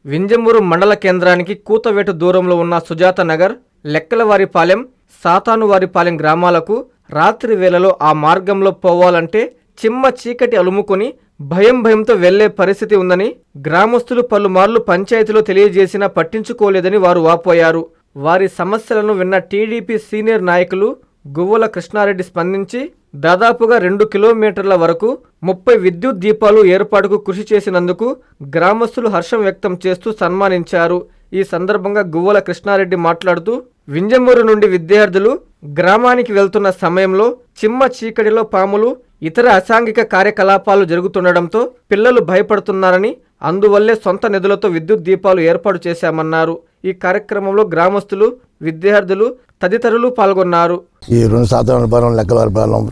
వింజమూరు మండల కేంద్రానికి కూతవేటు దూరంలో ఉన్న సుజాత నగర్, లెక్కలవారిపాలెం, సాతానువారిపాలెం గ్రామాలకు రాత్రి వేళలో ఆ మార్గంలో పోవాలంటే చిమ్మ చీకటి అలుముకొని భయంతో వెళ్లే పరిస్థితి ఉందని గ్రామస్తులు పలుమార్లు పంచాయతీలో తెలియజేసినా పట్టించుకోలేదని వారు వాపోయారు. వారి సమస్యలను విన్న టీడీపీ సీనియర్ నాయకులు గువ్వల కృష్ణారెడ్డి స్పందించి దాదాపుగా 2 కిలోమీటర్ల వరకు 30 విద్యుత్ దీపాలు ఏర్పాటుకు కృషి చేసినందుకు గ్రామస్తులు హర్షం వ్యక్తం చేస్తూ సన్మానించారు. ఈ సందర్భంగా గువ్వల కృష్ణారెడ్డి మాట్లాడుతూ వింజమూరు నుండి విద్యార్థులు గ్రామానికి వెళ్తున్న సమయంలో చిమ్మ చీకటిలో పాములు, ఇతర అసాంఘిక కార్యకలాపాలు జరుగుతుండటంతో పిల్లలు భయపడుతున్నారని, అందువల్లే సొంత నిధులతో విద్యుత్ దీపాలు ఏర్పాటు చేశామన్నారు. ఈ కార్యక్రమంలో గ్రామస్తులు, విద్యార్థులు తదితరులు పాల్గొన్నారు. ఈ 2 సాధారణ బలం, లెక్కలవారిపాలెం,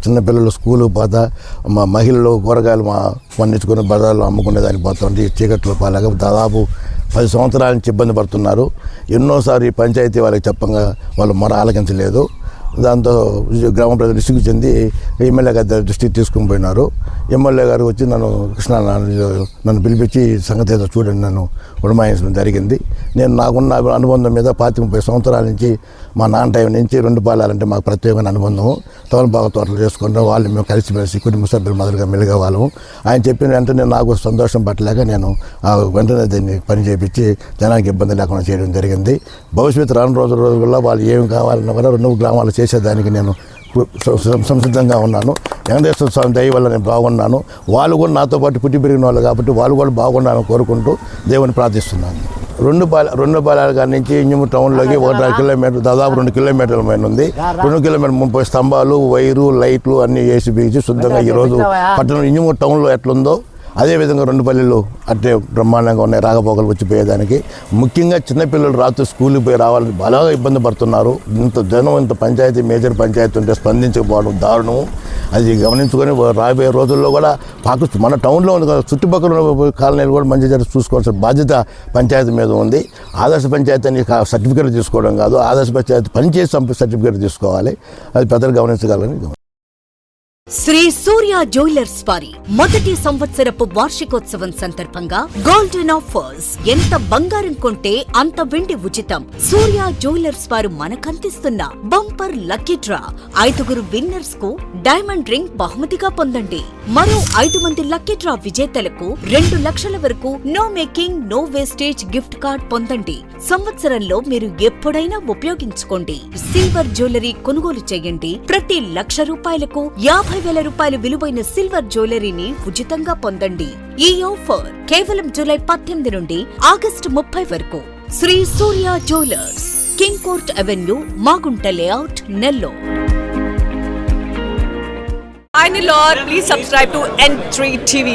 చిన్న పిల్లలు స్కూలు పోతా, మహిళలు కూరగాయలు పండించుకునే బజార్లు అమ్ముకునేదానికి పోతుంటే చీకట్లో పాలాగా దాదాపు 10 సంవత్సరాల నుంచి ఇబ్బంది పడుతున్నారు. ఎన్నోసారి ఈ పంచాయతీ వాళ్ళకి చెప్పంగా వాళ్ళు మొర ఆలకించలేదు. దాంతో గ్రామ ప్రజలు విసుగు చెంది ఎమ్మెల్యే గారి దృష్టికి తీసుకుని పోయినారు. ఎమ్మెల్యే గారు వచ్చి నన్ను పిలిపించి సంగతి ఏదో చూడండి, నన్ను ఉడమాయించడం జరిగింది. నేను నాకున్న అనుబంధం మీద 25-30 సంవత్సరాల నుంచి మా నాన్న టైం నుంచి 2 పాలాలంటే మాకు ప్రత్యేకమైన అనుబంధం. తోలబాగా తోటలు చేసుకుంటాం, వాళ్ళు మేము కలిసిమెలిసి కుటుంబ సభ్యులు మొదలుగా మెలుగా వాళ్ళము. ఆయన చెప్పిన వెంటనే నాకు సంతోషం పట్టలేక నేను వెంటనే దీన్ని పని చేయించి జనానికి ఇబ్బంది లేకుండా చేయడం జరిగింది. భవిష్యత్తు రాను రోజుల్లో వాళ్ళు ఏమి కావాలన్నా కూడా 2 గ్రామాలు చేసేదానికి నేను సంసిద్ధంగా ఉన్నాను. వెంకటేశ్వర స్వామి దయ వల్ల నేను బాగున్నాను. వాళ్ళు కూడా నాతో పాటు పుట్టి పెరిగిన వాళ్ళు కాబట్టి వాళ్ళు కూడా బాగున్నారని కోరుకుంటూ దేవుని ప్రార్థిస్తున్నాను. 2 పాలాల కాడి నుంచి ఇంజమూరు టౌన్లోకి 1.5 కిలోమీటర్, దాదాపు 2 కిలోమీటర్ల పైన ఉంది. 2 కిలోమీటర్ 30 స్తంభాలు, వైరు, లైట్లు అన్నీ వేసి బీచి శుద్ధంగా ఈరోజు పట్టణం ఇంజమూరు టౌన్లో ఎట్లుందో అదేవిధంగా 2 పల్లెలు అట్టే బ్రహ్మాండంగా ఉన్నాయి. రాకపోకలు వచ్చిపోయేదానికి ముఖ్యంగా చిన్నపిల్లలు రాత్రి స్కూల్కి పోయి రావాలని బాగా ఇబ్బంది పడుతున్నారు. ఇంత జనం, ఇంత పంచాయతీ, మేజర్ పంచాయతీ ఉంటే స్పందించకపోవడం దారుణం. అది గమనించుకొని రాబోయే రోజుల్లో కూడా మన టౌన్లో ఉంది కదా, చుట్టుపక్కల కాలనీలు కూడా మంచి జరిగి చూసుకోవాల్సిన బాధ్యత పంచాయతీ మీద ఉంది. ఆదర్శ పంచాయతీ అని సర్టిఫికేట్ తీసుకోవడం కాదు, ఆదర్శ పంచాయతీ పనిచేసి సర్టిఫికేట్ తీసుకోవాలి. అది పెద్దలు గమనించగలని. శ్రీ సూర్య జ్యువెలర్స్ వారి మొదటి సంవత్సరపు వార్షికోత్సవం సందర్భంగా గోల్డెన్ ఆఫర్స్. ఎంత బంగారం కొంటే అంత వెండి ఉచితం. సూర్య జ్యువెలర్స్ వారు మనకందిస్తున్న బంపర్ లక్కీ డ్రా. 5 విన్నర్స్ కు డైమండ్ రింగ్ బహుమతిగా పొందండి. మరో 5 మంది లక్కీ డ్రా విజేతలకు 2 లక్షల వరకు no making no wastage gift card పొందండి. సంవత్సరంలో మీరు ఎప్పుడైనా ఉపయోగించుకోండి. సిల్వర్ జ్యువెలరీ కొనుగోలు చేయండి. ప్రతి ₹1,00,000కు 50,000 రూపాయలు విలువైన సిల్వర్ జ్యువెలరీని ఉచితంగా పొందండి. ఈ ఆఫర్ కేవలం జూలై 18 నుండి ఆగస్టు 30 వరకు. Shri Surya jewellers, king court avenue, Magunta layout, Nellore. Please subscribe to N3 TV.